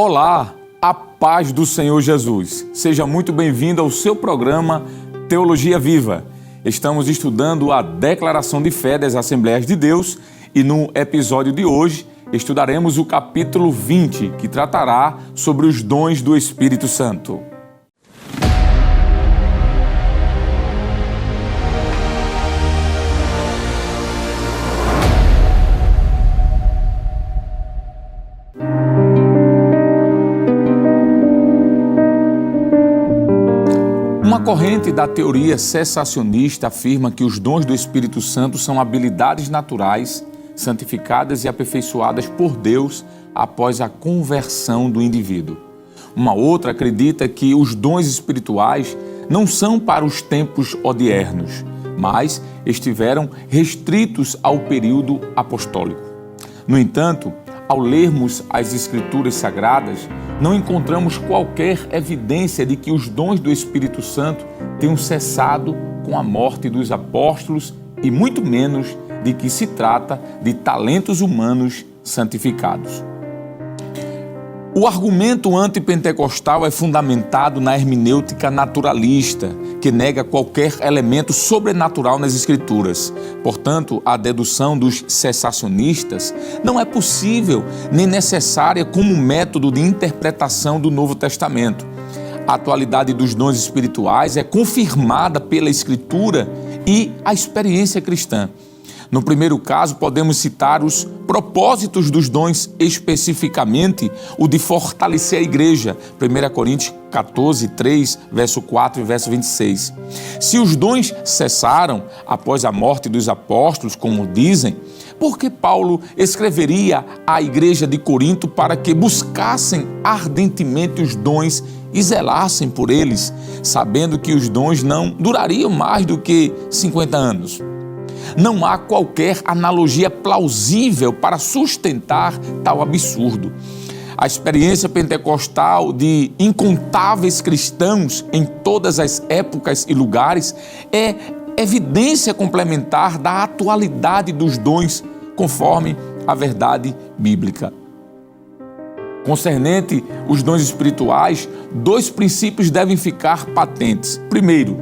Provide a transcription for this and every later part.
Olá, a paz do Senhor Jesus. Seja muito bem-vindo ao seu programa Teologia Viva. Estamos estudando a Declaração de Fé das Assembleias de Deus e no episódio de hoje estudaremos o capítulo 20, que tratará sobre os dons do Espírito Santo. Uma corrente da teoria cessacionista afirma que os dons do Espírito Santo são habilidades naturais, santificadas e aperfeiçoadas por Deus após a conversão do indivíduo. Uma outra acredita que os dons espirituais não são para os tempos odiernos, mas estiveram restritos ao período apostólico. No entanto, ao lermos as Escrituras Sagradas, não encontramos qualquer evidência de que os dons do Espírito Santo tenham cessado com a morte dos apóstolos e muito menos de que se trata de talentos humanos santificados. O argumento antipentecostal é fundamentado na hermenêutica naturalista, que nega qualquer elemento sobrenatural nas Escrituras. Portanto, a dedução dos cessacionistas não é possível nem necessária como método de interpretação do Novo Testamento. A atualidade dos dons espirituais é confirmada pela Escritura e a experiência cristã. No primeiro caso, podemos citar os propósitos dos dons, especificamente o de fortalecer a igreja, 1 Coríntios 14, 3, verso 4 e verso 26. Se os dons cessaram após a morte dos apóstolos, como dizem, por que Paulo escreveria à igreja de Corinto para que buscassem ardentemente os dons e zelassem por eles, sabendo que os dons não durariam mais do que 50 anos? Não há qualquer analogia plausível para sustentar tal absurdo. A experiência pentecostal de incontáveis cristãos em todas as épocas e lugares é evidência complementar da atualidade dos dons, conforme a verdade bíblica. Concernente os dons espirituais, dois princípios devem ficar patentes. Primeiro,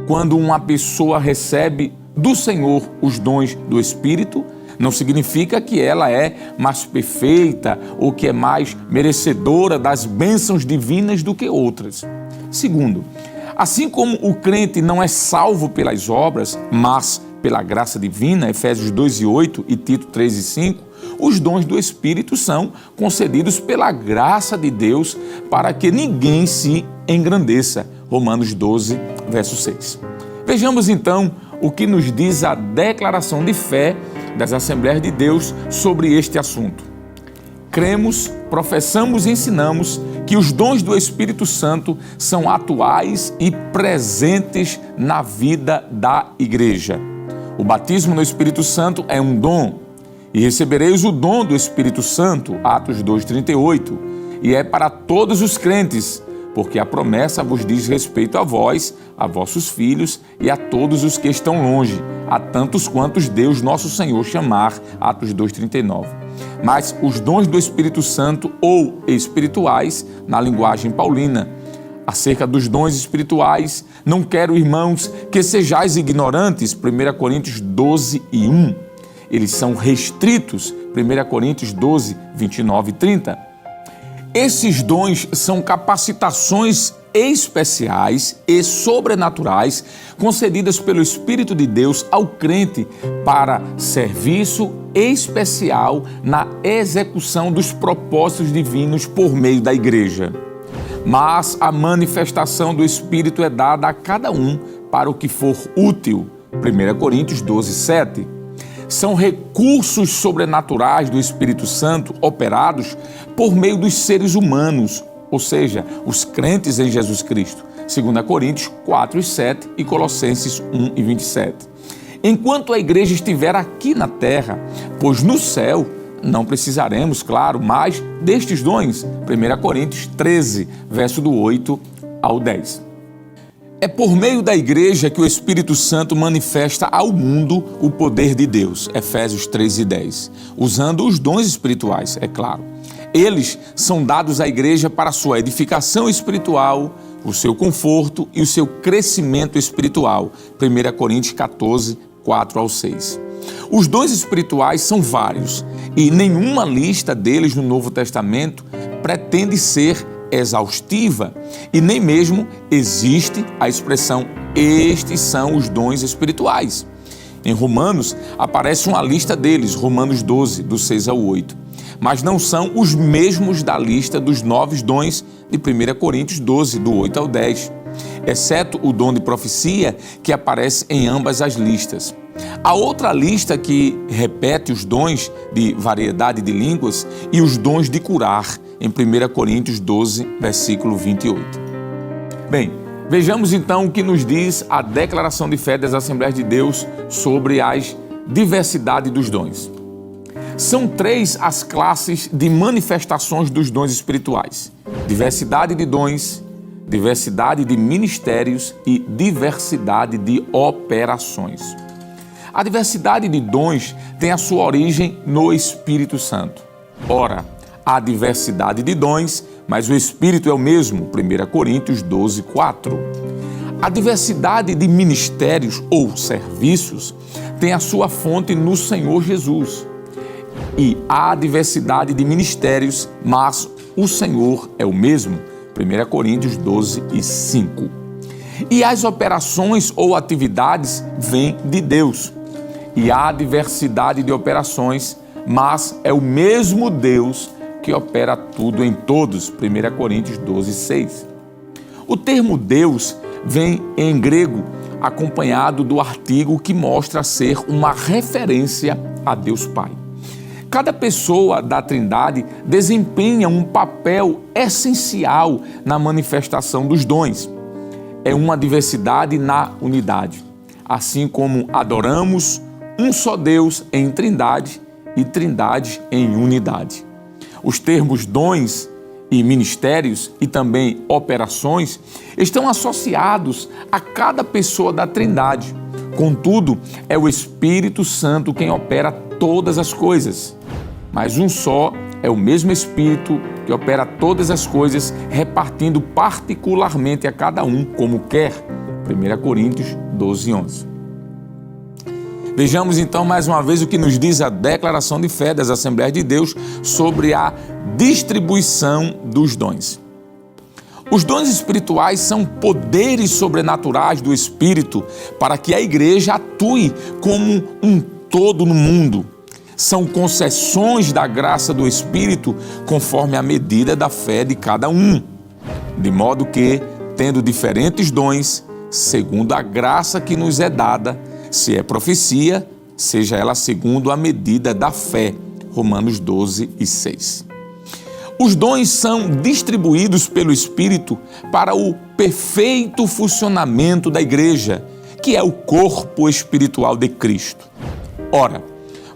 quando uma pessoa recebe do Senhor os dons do Espírito, não significa que ela é mais perfeita ou que é mais merecedora das bênçãos divinas do que outras. Segundo, assim como o crente não é salvo pelas obras, mas pela graça divina, Efésios 2:8 e Tito 3:5, os dons do Espírito são concedidos pela graça de Deus para que ninguém se engrandeça, Romanos 12, verso 6. Vejamos então o que nos diz a declaração de fé das Assembleias de Deus sobre este assunto. Cremos, professamos e ensinamos que os dons do Espírito Santo são atuais e presentes na vida da igreja. O batismo no Espírito Santo é um dom, e recebereis o dom do Espírito Santo, Atos 2:38, e é para todos os crentes, porque a promessa vos diz respeito a vós, a vossos filhos e a todos os que estão longe, a tantos quantos Deus nosso Senhor chamar, Atos 2:39. Mas os dons do Espírito Santo ou espirituais, na linguagem paulina. Acerca dos dons espirituais, não quero, irmãos, que sejais ignorantes, 1 Coríntios 12:1. Eles são restritos, 1 Coríntios 12, 29 e 30. Esses dons são capacitações especiais e sobrenaturais concedidas pelo Espírito de Deus ao crente para serviço especial na execução dos propósitos divinos por meio da igreja. Mas a manifestação do Espírito é dada a cada um para o que for útil, 1 Coríntios 12, 7. São recursos sobrenaturais do Espírito Santo operados por meio dos seres humanos, ou seja, os crentes em Jesus Cristo, 2 Coríntios 4:7 e Colossenses 1:27. Enquanto a igreja estiver aqui na terra, pois no céu não precisaremos, claro, mais destes dons, 1 Coríntios 13, verso do 8 ao 10. É por meio da igreja que o Espírito Santo manifesta ao mundo o poder de Deus, Efésios 3:10, usando os dons espirituais, é claro. Eles são dados à igreja para a sua edificação espiritual, o seu conforto e o seu crescimento espiritual. 1 Coríntios 14, 4-6. Os dons espirituais são vários e nenhuma lista deles no Novo Testamento pretende ser exaustiva e nem mesmo existe a expressão "estes são os dons espirituais". Em Romanos aparece uma lista deles, Romanos 12, do 6-8, mas não são os mesmos da lista dos 9 dons de 1 Coríntios 12, do 8-10, exceto o dom de profecia que aparece em ambas as listas. A outra lista que repete os dons de variedade de línguas e os dons de curar, em 1 Coríntios 12, versículo 28. Bem, vejamos então o que nos diz a declaração de fé das Assembleias de Deus sobre as diversidade dos dons. São 3 as classes de manifestações dos dons espirituais: diversidade de dons, diversidade de ministérios e diversidade de operações. A diversidade de dons tem a sua origem no Espírito Santo. Ora, há diversidade de dons, mas o Espírito é o mesmo, 1 Coríntios 12, 4. A diversidade de ministérios ou serviços tem a sua fonte no Senhor Jesus. E há diversidade de ministérios, mas o Senhor é o mesmo, 1 Coríntios 12 e 5. E as operações ou atividades vêm de Deus. E há diversidade de operações, mas é o mesmo Deus que opera tudo em todos, 1 Coríntios 12, 6. O termo Deus vem em grego acompanhado do artigo que mostra ser uma referência a Deus Pai. Cada pessoa da Trindade desempenha um papel essencial na manifestação dos dons. É uma diversidade na unidade, assim como adoramos um só Deus em Trindade e Trindade em unidade. Os termos dons e ministérios e também operações estão associados a cada pessoa da Trindade. Contudo, é o Espírito Santo quem opera todas as coisas. Mas um só é o mesmo Espírito que opera todas as coisas, repartindo particularmente a cada um como quer. 1 Coríntios 12, 11. Vejamos então mais uma vez o que nos diz a declaração de fé das Assembleias de Deus sobre a distribuição dos dons. Os dons espirituais são poderes sobrenaturais do Espírito para que a igreja atue como um todo no mundo. São concessões da graça do Espírito conforme a medida da fé de cada um. De modo que, tendo diferentes dons, segundo a graça que nos é dada, se é profecia, seja ela segundo a medida da fé. Romanos 12 e 6. Os dons são distribuídos pelo Espírito para o perfeito funcionamento da igreja, que é o corpo espiritual de Cristo. Ora,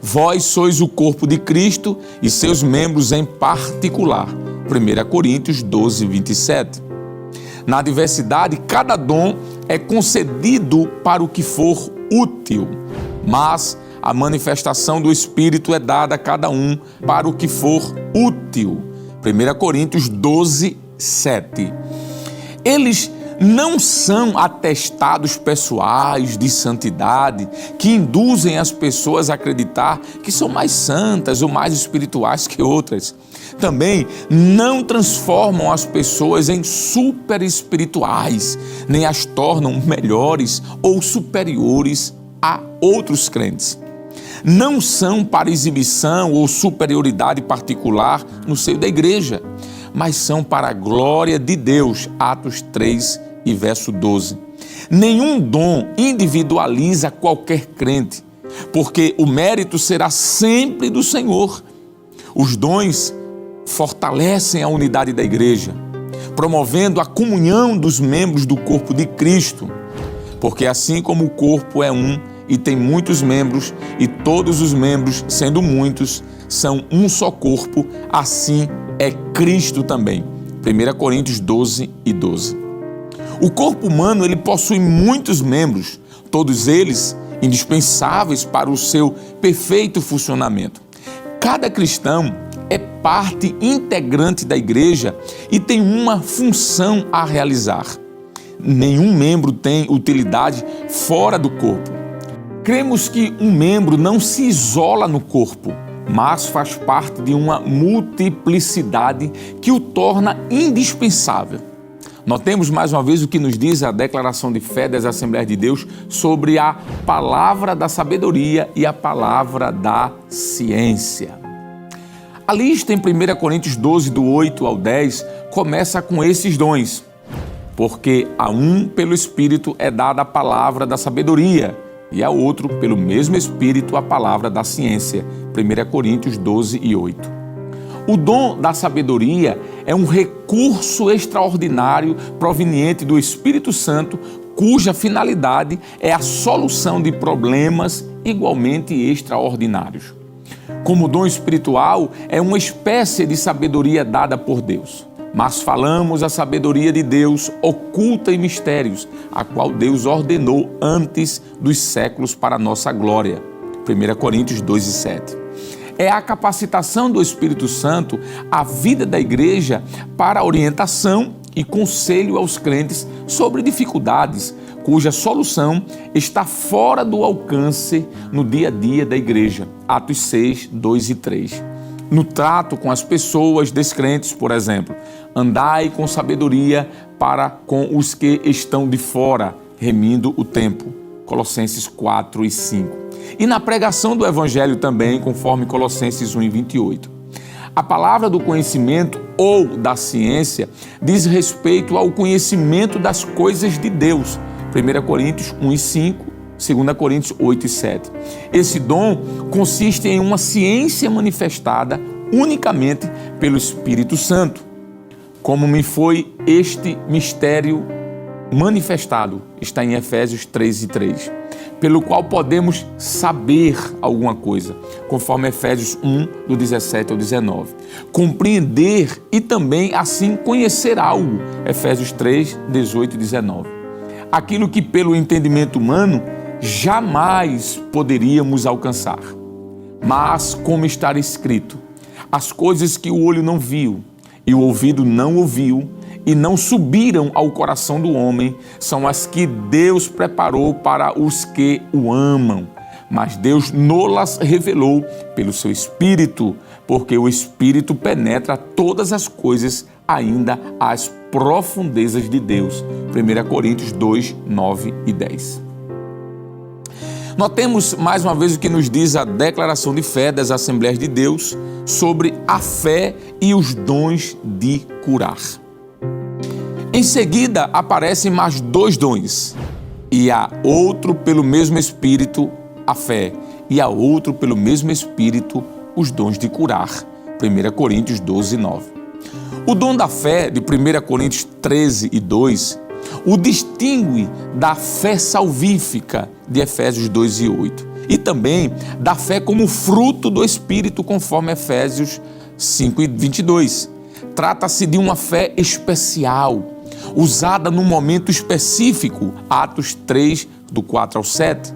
vós sois o corpo de Cristo e seus membros em particular. 1 Coríntios 12, 27. Na diversidade, cada dom é concedido para o que for útil, mas a manifestação do Espírito é dada a cada um para o que for útil. 1 Coríntios 12, 7. Eles não são atestados pessoais de santidade que induzem as pessoas a acreditar que são mais santas ou mais espirituais que outras. Também não transformam as pessoas em super espirituais, nem as tornam melhores ou superiores a outros crentes. Não são para exibição ou superioridade particular no seio da igreja, mas são para a glória de Deus. Atos 3 e verso 12. Nenhum dom individualiza qualquer crente, porque o mérito será sempre do Senhor. Os dons fortalecem a unidade da igreja, promovendo a comunhão dos membros do corpo de Cristo, porque assim como o corpo é um e tem muitos membros, e todos os membros, sendo muitos, são um só corpo, assim é Cristo também. 1 Coríntios 12 e 12. O corpo humano ele possui muitos membros, todos eles indispensáveis para o seu perfeito funcionamento. Cada cristão é parte integrante da igreja e tem uma função a realizar. Nenhum membro tem utilidade fora do corpo. Cremos que um membro não se isola no corpo, mas faz parte de uma multiplicidade que o torna indispensável. Notemos mais uma vez o que nos diz a declaração de fé das Assembleias de Deus sobre a palavra da sabedoria e a palavra da ciência. A lista em 1 Coríntios 12, do 8 ao 10, começa com esses dons. Porque a um pelo Espírito é dada a palavra da sabedoria e a outro pelo mesmo Espírito a palavra da ciência. 1 Coríntios 12 e 8. O dom da sabedoria é um recurso extraordinário proveniente do Espírito Santo, cuja finalidade é a solução de problemas igualmente extraordinários. Como dom espiritual, é uma espécie de sabedoria dada por Deus. Mas falamos a sabedoria de Deus oculta em mistérios, a qual Deus ordenou antes dos séculos para a nossa glória. 1 Coríntios 2 e 7. É a capacitação do Espírito Santo à vida da igreja para orientação e conselho aos crentes sobre dificuldades, cuja solução está fora do alcance no dia a dia da igreja. Atos 6, 2 e 3. No trato com as pessoas descrentes, por exemplo, andai com sabedoria para com os que estão de fora, remindo o tempo. Colossenses 4 e 5. E na pregação do Evangelho também, conforme Colossenses 1 e 28. A palavra do conhecimento ou da ciência diz respeito ao conhecimento das coisas de Deus. 1 Coríntios 1 e 5, 2 Coríntios 8 e 7. Esse dom consiste em uma ciência manifestada unicamente pelo Espírito Santo. Como me foi este mistério manifestado, está em Efésios 3 e 3, pelo qual podemos saber alguma coisa, conforme Efésios 1, do 17 ao 19. Compreender e também, assim, conhecer algo, Efésios 3, 18 e 19. Aquilo que pelo entendimento humano jamais poderíamos alcançar. Mas, como está escrito, as coisas que o olho não viu e o ouvido não ouviu e não subiram ao coração do homem, são as que Deus preparou para os que o amam. Mas Deus nolas revelou pelo seu Espírito, porque o Espírito penetra todas as coisas, ainda as profundezas de Deus. 1 Coríntios 2, 9 e 10. Notemos mais uma vez o que nos diz a declaração de fé das Assembleias de Deus sobre a fé e os dons de curar. Em seguida, aparecem mais dois dons, e há outro pelo mesmo Espírito, a fé, e há outro pelo mesmo Espírito, os dons de curar. 1 Coríntios 12, 9. O dom da fé, de 1 Coríntios 13 e 2, o distingue da fé salvífica, de Efésios 2 e 8, e também da fé como fruto do Espírito, conforme Efésios 5 e 22. Trata-se de uma fé especial, usada num momento específico, Atos 3, do 4 ao 7.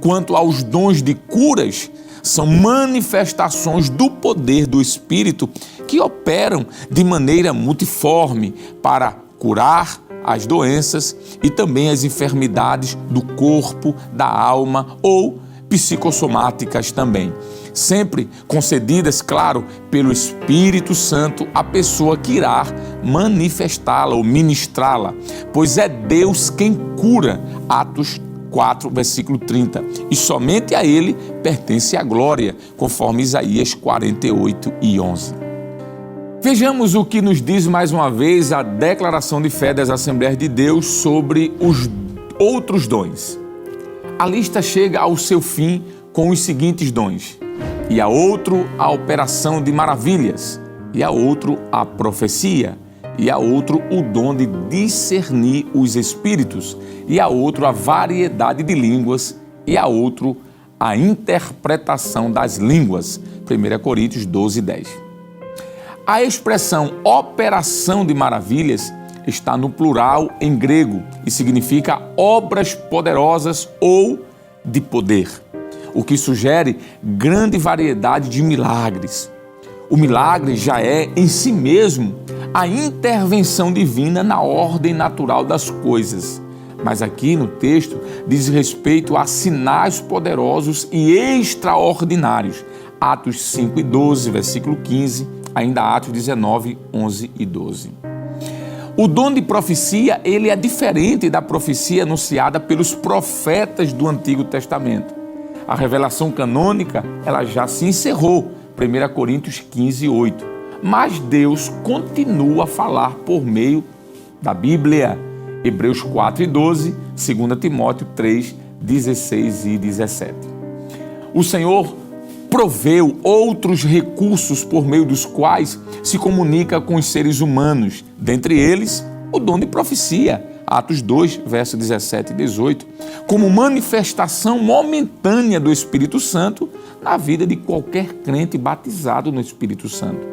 Quanto aos dons de curas, são manifestações do poder do Espírito que operam de maneira multiforme para curar as doenças e também as enfermidades do corpo, da alma ou psicossomáticas também. Sempre concedidas, claro, pelo Espírito Santo à pessoa que irá manifestá-la ou ministrá-la, pois é Deus quem cura. Atos 4, versículo 30. E somente a Ele pertence a glória, conforme Isaías 48 e 11. Vejamos o que nos diz mais uma vez a declaração de fé das Assembleias de Deus sobre os outros dons. A lista chega ao seu fim com os seguintes dons: e a outro a operação de maravilhas, e a outro a profecia, e a outro o dom de discernir os espíritos, e a outro a variedade de línguas, e a outro a interpretação das línguas. 1 Coríntios 12, 10. A expressão operação de maravilhas está no plural em grego e significa obras poderosas ou de poder, o que sugere grande variedade de milagres. O milagre já é, em si mesmo, a intervenção divina na ordem natural das coisas. Mas aqui no texto diz respeito a sinais poderosos e extraordinários. Atos 5 e 12, versículo 15, ainda Atos 19, 11 e 12. O dom de profecia, ele é diferente da profecia anunciada pelos profetas do Antigo Testamento. A revelação canônica, ela já se encerrou, 1 Coríntios 15, 8. Mas Deus continua a falar por meio da Bíblia. Hebreus 4 e 12, 2 Timóteo 3, 16 e 17. O Senhor proveu outros recursos por meio dos quais se comunica com os seres humanos, dentre eles o dom de profecia, Atos 2, versos 17 e 18, como manifestação momentânea do Espírito Santo na vida de qualquer crente batizado no Espírito Santo.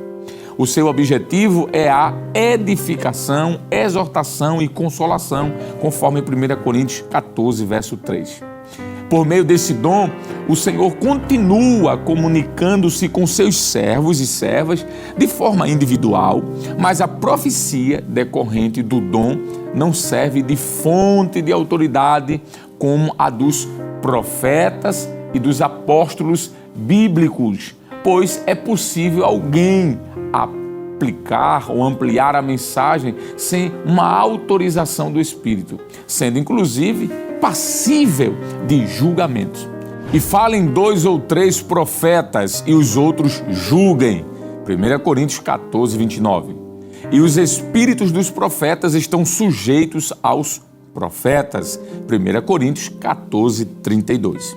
O seu objetivo é a edificação, exortação e consolação, conforme 1 Coríntios 14, verso 3. Por meio desse dom, o Senhor continua comunicando-se com seus servos e servas de forma individual, mas a profecia decorrente do dom não serve de fonte de autoridade como a dos profetas e dos apóstolos bíblicos, pois é possível alguém aplicar ou ampliar a mensagem sem uma autorização do Espírito, sendo inclusive passível de julgamento. E falem 2 ou 3 profetas e os outros julguem. 1 Coríntios 14, 29. E os espíritos dos profetas estão sujeitos aos profetas. 1 Coríntios 14, 32.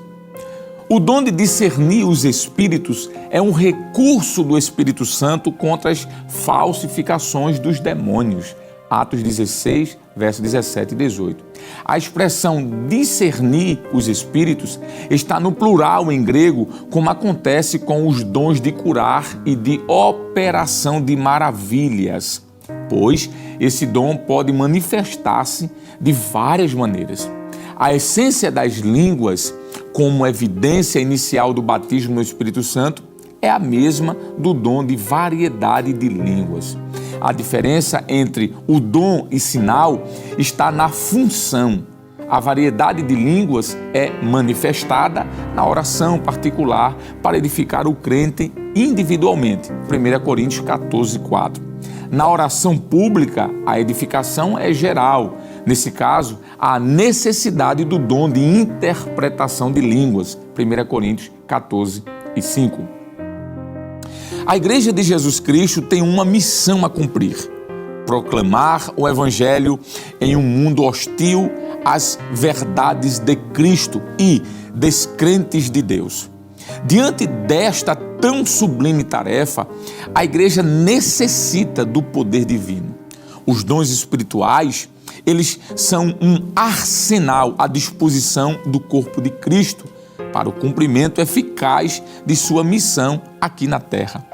O dom de discernir os espíritos é um recurso do Espírito Santo contra as falsificações dos demônios. Atos 16, versos 17 e 18. A expressão discernir os espíritos está no plural em grego, como acontece com os dons de curar e de operação de maravilhas, pois esse dom pode manifestar-se de várias maneiras. A essência das línguas, como evidência inicial do batismo no Espírito Santo, é a mesma do dom de variedade de línguas. A diferença entre o dom e sinal está na função. A variedade de línguas é manifestada na oração particular para edificar o crente individualmente. 1 Coríntios 14, 4. Na oração pública, a edificação é geral. Nesse caso, há necessidade do dom de interpretação de línguas. 1 Coríntios 14 e 5. A Igreja de Jesus Cristo tem uma missão a cumprir: proclamar o Evangelho em um mundo hostil às verdades de Cristo e descrentes de Deus. Diante desta tão sublime tarefa, a Igreja necessita do poder divino. Os dons espirituais, eles são um arsenal à disposição do corpo de Cristo para o cumprimento eficaz de sua missão aqui na terra.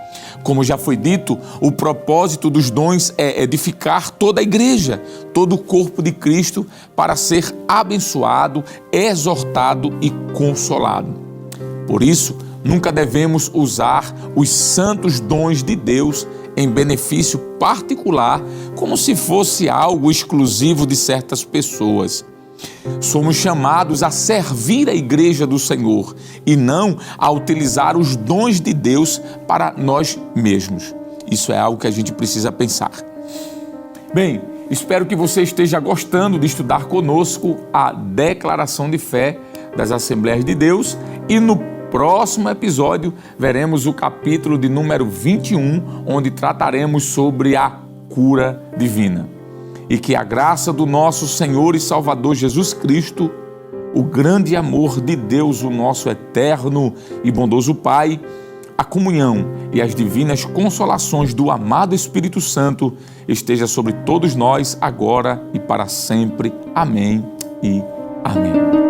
Como já foi dito, o propósito dos dons é edificar toda a igreja, todo o corpo de Cristo, para ser abençoado, exortado e consolado. Por isso, nunca devemos usar os santos dons de Deus em benefício particular, como se fosse algo exclusivo de certas pessoas. Somos chamados a servir a Igreja do Senhor e não a utilizar os dons de Deus para nós mesmos. Isso é algo que a gente precisa pensar. Bem, espero que você esteja gostando de estudar conosco a declaração de fé das Assembleias de Deus e no próximo episódio veremos o capítulo de número 21, onde trataremos sobre a cura divina. E que a graça do nosso Senhor e Salvador Jesus Cristo, o grande amor de Deus, o nosso eterno e bondoso Pai, a comunhão e as divinas consolações do amado Espírito Santo esteja sobre todos nós agora e para sempre. Amém e amém.